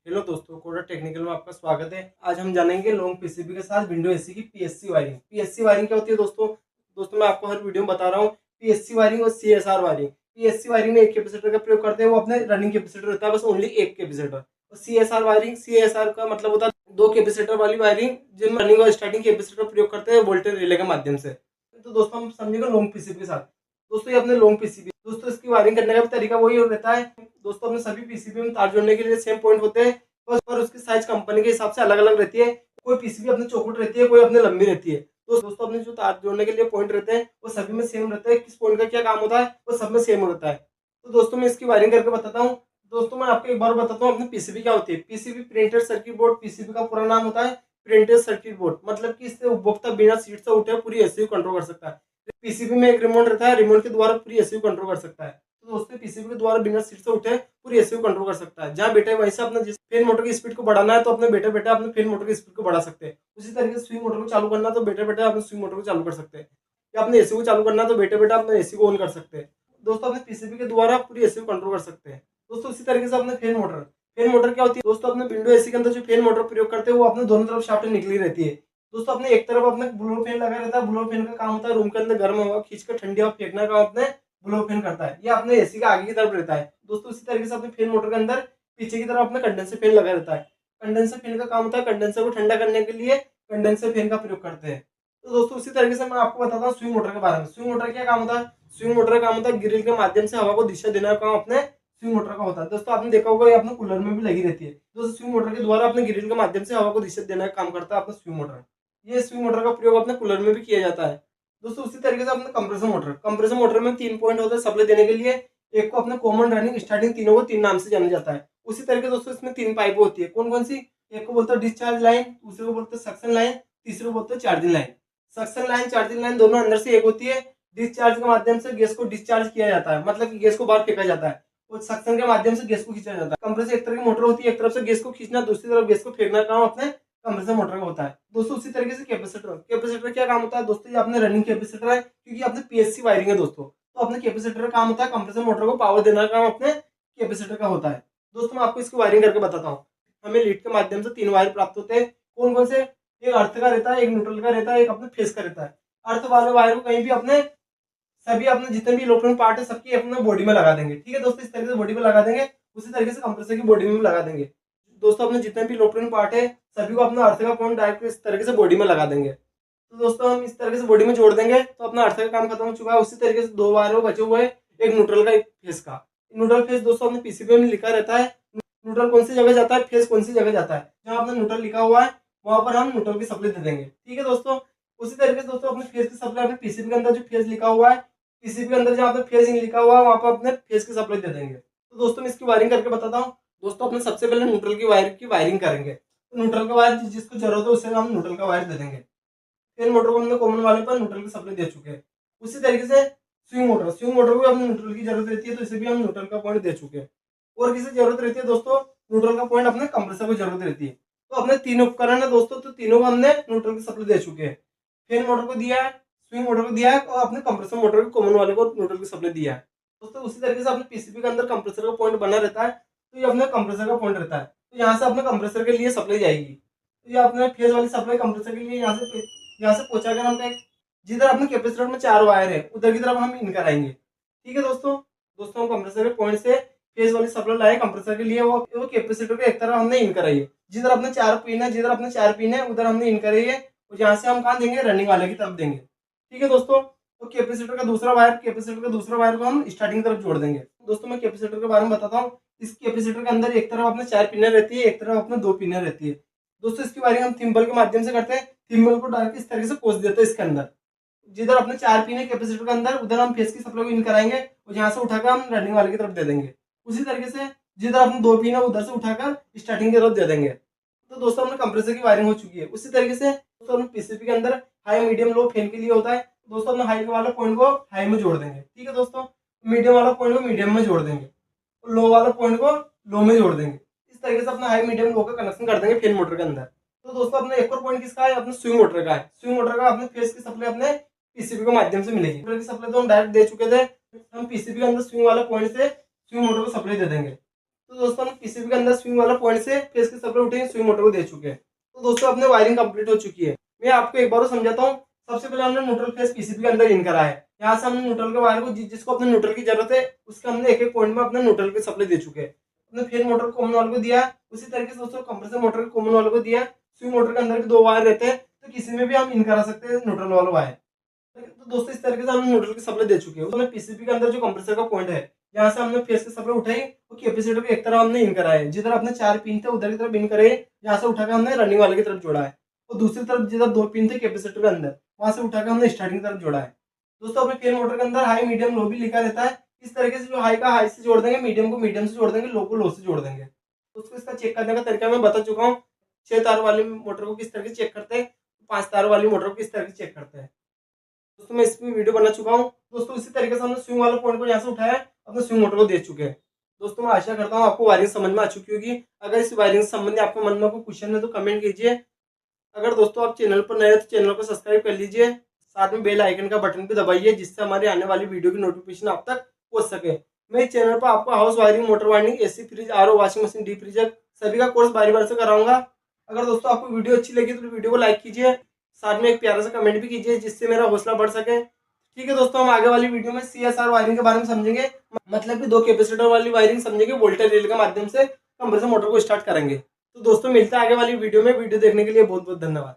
Hello दोस्तों, कोडा technical में आपका स्वागत है। आज हम जानेंगे लॉन्ग पीसीबी के साथ विंडो एसी की पीएससी वायरिंग। पीएससी वायरिंग क्या होती है दोस्तों मैं आपको हर वीडियो में बता रहा हूँ पीएससी वायरिंग और सीएसआर वायरिंग। पीएससी वायरिंग में एक कैपेसिटर का प्रयोग करते हैं, वो अपने रनिंग कैपेसिटर होता है, बस ओनली एक कैपेसिटर। और सीएसआर का मतलब होता है दो कैपेसिटर वाली वायरिंग, जिनमें रनिंग और स्टार्टिंग कैपेसिटर प्रयोग करते हैं वोल्टेज रिले के माध्यम से। तो दोस्तों हम समझेंगे लॉन्ग पीसीबी के साथ। दोस्तों ये अपने लॉन्ग पीसीबी, दोस्तों इसकी वायरिंग करने का भी तरीका वही रहता है। दोस्तों अपने सभी पीसीबी में तार जोड़ने के लिए सेम पॉइंट होते हैं, और उसकी साइज कंपनी के हिसाब से अलग अलग रहती है। कोई पीसीबी अपने चौखुट रहती है, कोई अपने लंबी रहती है। तो दोस्तों अपने जो तार जोड़ने के लिए पॉइंट रहते हैं वो सभी में सेम रहता है। किस पॉइंट का क्या काम होता है वो सब में सेम होता है। तो दोस्तों मैं इसकी वायरिंग करके बताता हूँ। दोस्तों मैं आपको एक बार बताता हूँ अपनी पीसीबी क्या होती है। PCB printed circuit board PCB का पूरा नाम होता है प्रिंटेड सर्किट बोर्ड। मतलब कि इससे उपभोक्ता बिना सीट से उठे पूरी एसी को कंट्रोल कर सकता है। पीसीबी में एक रिमोट रहता है, रिमोट के द्वारा पूरी एसी को कंट्रोल कर सकता है। तो दोस्तों पीसीबी के द्वारा बिना सीट से उठे पूरी एसी को कंट्रोल कर सकता है। जहाँ बैठे वहीं से अपने जिस फैन मोटर की स्पीड को बढ़ाना है तो अपने बैठे बैठे अपने फैन मोटर की स्पीड को बढ़ा सकते हैं। उसी तरीके से स्विंग मोटर को चालू करना है तो बैठे बैठे अपने स्विंग मोटर को चालू कर सकते हैं, या अपने एसी को चालू करना है तो बैठे बैठे अपने एसी को ऑन कर सकते हैं। दोस्तों अपने पीसीबी के द्वारा पूरी एसी को कंट्रोल कर सकते हैं। दोस्तों उसी तरीके से अपने फैन मोटर क्या होती है दोस्तों, अपने विंडो एसी के अंदर जो फैन मोटर प्रयोग करते हैं वो अपने दोनों तरफ शाफ्ट निकली रहती है। दोस्तों अपने एक तरफ अपने ब्लो फैन लगा रहता है। ब्लो फैन का काम होता है रूम के अंदर गर्म हवा खींचकर ठंडी हवा फेंकना का अपने ब्लो फैन करता है। ये अपने एसी का आगे की तरफ रहता है। दोस्तों इसी तरीके से अपने फैन मोटर के अंदर पीछे की तरफ अपना कंडेंसर फैन लगा रहता है। कंडेंसर फैन का काम होता है कंडेंसर को ठंडा करने के लिए कंडेंसर फैन का प्रयोग करते हैं। तो दोस्तों उसी तरीके से मैं आपको बताता हूँ स्विंग मोटर के बारे में। स्विंग मोटर क्या काम होता है? स्विंग मोटर का काम होता है ग्रिल के माध्यम से हवा को दिशा देने का काम अपने स्विंग मोटर का होता है। दोस्तों आपने देखा होगा ये अपने कूलर में भी लगी रहती है। दोस्तों स्विंग मोटर के द्वारा अपने ग्रिल के माध्यम से हवा को दिशा देने का काम करता है अपना स्विंग मोटर। ये स्विंग मोटर का प्रयोग अपने कूलर में भी किया जाता है। दोस्तों उसी तरीके से अपने कंप्रेसर मोटर में 3 पॉइंट होते हैं सप्लाई देने के लिए। एक को अपने कॉमन रनिंग स्टार्टिंग, तीनों को 3 नाम से जाना जाता है। उसी तरीके दोस्तों इसमें 3 पाइप होती है। कौन कौन सी? एक को बोलते हैं डिस्चार्ज लाइन, दूसरे को बोलते हैं सक्शन लाइन, तीसरे को बोलते हैं charging line. Suction line charging line दोनों अंदर से एक होती है। डिस्चार्ज के माध्यम से गैस को डिस्चार्ज किया जाता है, मतलब कि गैस को बाहर फेंका जाता है। और सक्शन के माध्यम से गैस को खींचा जाता है। कंप्रेसर एक तरह की मोटर होती है, एक तरफ से गैस को खींचना, दूसरी तरफ गैस को फेंकना का काम अपने कंप्रेसर मोटर का होता है। दोस्तों उसी तरीके से कैपेसिटर क्या काम होता है दोस्तों, ये अपने रनिंग कैपेसिटर है क्योंकि अपने पीएससी वायरिंग है दोस्तों। तो अपने कैपेसिटर का काम होता है कंप्रेसर मोटर को पावर देना का काम अपने कैपेसिटर का होता है। दोस्तों मैं आपको इसकी वायरिंग करके बताता हूँ। हमें लीड के माध्यम से 3 वायर प्राप्त होते हैं। कौन कौन से? एक अर्थ का रहता है, एक न्यूट्रल का रहता है, एक अपने फेस का रहता है। अर्थ वाले वायर को कहीं भी अपने सभी अपने जितने भी इलेक्ट्रॉनिक पार्ट है सबकी अपने बॉडी में लगा देंगे। ठीक है दोस्तों, इस तरीके से बॉडी में लगा देंगे। उसी तरीके से कंप्रेसर की बॉडी में भी लगा देंगे। दोस्तों अपने जितने भी इलेक्ट्रॉनिक पार्ट है सभी को अपना अर्थ का पॉइंट डायरेक्ट इस तरीके से बॉडी में लगा देंगे। तो दोस्तों हम इस तरीके से बॉडी में जोड़ देंगे तो अपना अर्थ का काम खत्म हो चुका है। उसी तरीके से 2 वायर बचे हुए हैं, एक न्यूट्रल का एक फेस का। न्यूट्रल फेस दोस्तों अपने पीसीबी में लिखा रहता है न्यूट्रल कौन सी जगह जाता है, फेस कौन सी जगह जाता है। जहाँ अपना न्यूट्रल लिखा हुआ है वहां पर हम न्यूट्रल की सप्लाई दे देंगे। ठीक है दोस्तों, उसी तरीके से दोस्तों अपने फेस की सप्लाई अपने पीसीबी के अंदर जो फेस लिखा हुआ है, पीसीबी के अंदर जहाँ पे फेज इन लिखा हुआ है वहां पर अपने फेज की सप्लाई दे देंगे। तो दोस्तों मैं इसकी वायरिंग करके बताता हूँ। दोस्तों अपने सबसे पहले न्यूट्रल की वायरिंग करेंगे। तो न्यूट्रल का वायर जिसको जरूरत है उसे हम न्यूट्रल का वायर दे देंगे। फिर मोटर को हमने कॉमन वाले पर न्यूट्रल की सप्लाई दे चुके हैं। उसी तरीके से स्विंग मोटर को हमने न्यूट्रल की जरूरत रहती है, तो इसे भी हम न्यूट्रल का पॉइंट दे चुके हैं। और किसी जरूरत रहती है दोस्तों न्यूट्रल का पॉइंट अपने कंप्रेसर को जरूरत रहती है। तो अपने 3 उपकरण है दोस्तों, तो तीनों को हमने न्यूट्रल की सप्लाई दे चुके हैं। फैन मोटर को दिया है, स्विंग मोटर को दिया है, और अपने कंप्रेसर मोटर को कॉमन वाले को न्यूट्रल की सप्लाई दिया है। दोस्तों उसी तरीके से अपने पीसीबी के अंदर कंप्रेसर का पॉइंट बना रहता है, तो ये अपने कंप्रेसर का पॉइंट रहता है। तो यहाँ से अपने कंप्रेसर के लिए सप्लाई जाएगी। तो ये अपने फेज वाली सप्लाई कंप्रेसर के लिए यहाँ से पहुंचा कर हम जिधर अपने कैपेसिटर में 4 वायर है उधर की तरफ हम इन कराएंगे। ठीक है दोस्तों हम कंप्रेसर के पॉइंट से फेज वाली सप्लाई लाए कंप्रेसर के लिए, वो कैपेसिटर के एक तरफ हमने इन कराई है। जिधर अपने 4 पिन है उधर हमने इन कराई है। और यहाँ से हम कहाँ देंगे, रनिंग वाले की तरफ देंगे। ठीक है दोस्तों, तो कैपेसिटर का दूसरा वायर को हम स्टार्टिंग तरफ जोड़ देंगे। दोस्तों मैं कैपेसिटर के बारे में बताता हूँ। इस कैपेसिटर के अंदर एक तरफ अपने 4 पिनें रहती है, एक तरफ अपने 2 पिनें रहती है। दोस्तों इसकी वायरिंग हम थिम्बल के माध्यम से करते हैं। थिम्बल को डाल के इस तरीके से कोस देते हैं इसके अंदर। जिधर अपने 4 पिन है कैपेसिटर के अंदर उधर हम फेस की सप्लाई को इन कराएंगे और यहाँ से उठाकर हम रनिंग वाले की तरफ दे देंगे। उसी तरीके से जिधर अपने 2 पिन है उधर से उठाकर स्टार्टिंग की तरफ दे देंगे। तो दोस्तों हमने कंप्रेसर की वायरिंग हो चुकी है। उसी तरीके से दोस्तों हम पीसीबी के अंदर हाई मीडियम लो फैन के लिए होता है। दोस्तों हमने हाई वाला पॉइंट को हाई में जोड़ देंगे। ठीक है दोस्तों, मीडियम वाला पॉइंट को मीडियम में जोड़ देंगे और लो वाला पॉइंट को लो में जोड़ देंगे। इस तरीके से अपना हाई मीडियम लो का कनेक्शन कर देंगे फैन मोटर के अंदर। तो दोस्तों अपने एक और पॉइंट किसका है, अपने स्विंग मोटर का है। स्विंग मोटर का अपने फेस की सप्लाई अपने पीसीबी के माध्यम से मिलेगी। मोटर की सप्लाई तो हम डायरेक्ट दे चुके थे, हम पीसीबी के अंदर स्विंग वाले पॉइंट से स्विंग मोटर को सप्लाई दे देंगे। तो दोस्तों हम पीसीबी के अंदर स्विंग वाला पॉइंट से फेस के सप्लाई उठे स्विंग मोटर को दे चुके हैं। तो दोस्तों अपने वायरिंग कंप्लीट हो चुकी है। मैं आपको एक बार और समझाता हूँ। सबसे पहले हमने न्यूट्रल फेस पीसीबी के अंदर इन करा है। यहाँ से हमने न्यूट्रल के वायर को जिसको अपने न्यूट्रल की जरूरत है उसके हमने एक एक पॉइंट में अपने न्यूट्रल की सप्लाई दे चुके हैं। अपने फेज मोटर कॉमन वाले को दिया, उसी तरीके से दोस्तों कंप्रेसर मोटर कॉमन वाले को दिया। स्विंग मोटर के अंदर भी 2 वायर रहते हैं, तो किसी में भी हम इन करा सकते हैं न्यूट्रल वाला वायर। तो दोस्तों इस तरीके से हमने न्यूट्रल की सप्लाई दे चुके हैं। उसमें पीसीबी के अंदर जो कंप्रेसर का पॉइंट है, यहाँ से हमने फेस की सप्लाई उठाई और कैपेसिटर को एक तरफ हमने इन करा है। जिधर अपने 4 पिन थे उधर की तरफ इन करे, यहाँ से उठाकर हमने रनिंग वाले की तरफ जोड़ा है। और दूसरी तरफ जिधर 2 पिन थे कैपेसिटर के अंदर, वहां से उठाकर हमने स्टार्टिंग की तरफ जोड़ा है। दोस्तों अपने फेज मोटर के अंदर हाई मीडियम लो भी लिखा रहता है। इस तरीके से जो हाई का हाई से जोड़ देंगे, मीडियम को मीडियम से जोड़ देंगे, लो को लो से जोड़ देंगे। उसको इसका चेक करने का तरीका मैं बता चुका हूँ। 6 तार वाली मोटर को किस तरह से चेक करते हैं, 5 तार वाली मोटर को किस तरह से चेक करते हैं, दोस्तों मैं इसमें वीडियो बना चुका हूँ। दोस्तों इसी तरीके से हमने स्विंग वाला पॉइंट को यहाँ से उठाया, अपने स्विंग मोटर को दे चुके हैं। दोस्तों मैं आशा करता हूँ आपको वायरिंग समझ में आ चुकी होगी। अगर इस वायरिंग से संबंधी आपके मन में कोई क्वेश्चन है तो कमेंट कीजिए। अगर दोस्तों आप चैनल पर नए हैं तो चैनल को सब्सक्राइब कर लीजिए, साथ में बेल आइकन का बटन भी दबाइए, जिससे हमारी आने वाली वीडियो की नोटिफिकेशन आप तक पहुंच सके। मैं इस चैनल पर आपको house wiring, motor wiring, AC, fridge, RO, washing machine, deep freezer सभी का कोर्स बारी बारी से कराऊंगा। अगर दोस्तों आपको वीडियो अच्छी लगी तो वीडियो को लाइक कीजिए, साथ में एक प्यारा सा कमेंट भी कीजिए, जिससे मेरा हौसला बढ़ सके। ठीक है दोस्तों, हम आगे वाली वीडियो में सीएसआर वायरिंग के बारे में समझेंगे, मतलब कि 2 कैपेसिटर वाली वायरिंग समझेंगे, वोल्टेज रेल के माध्यम से कंप्रेसर मोटर को स्टार्ट करेंगे। तो दोस्तों मिलते हैं आगे वाली वीडियो में। वीडियो देखने के लिए बहुत बहुत धन्यवाद।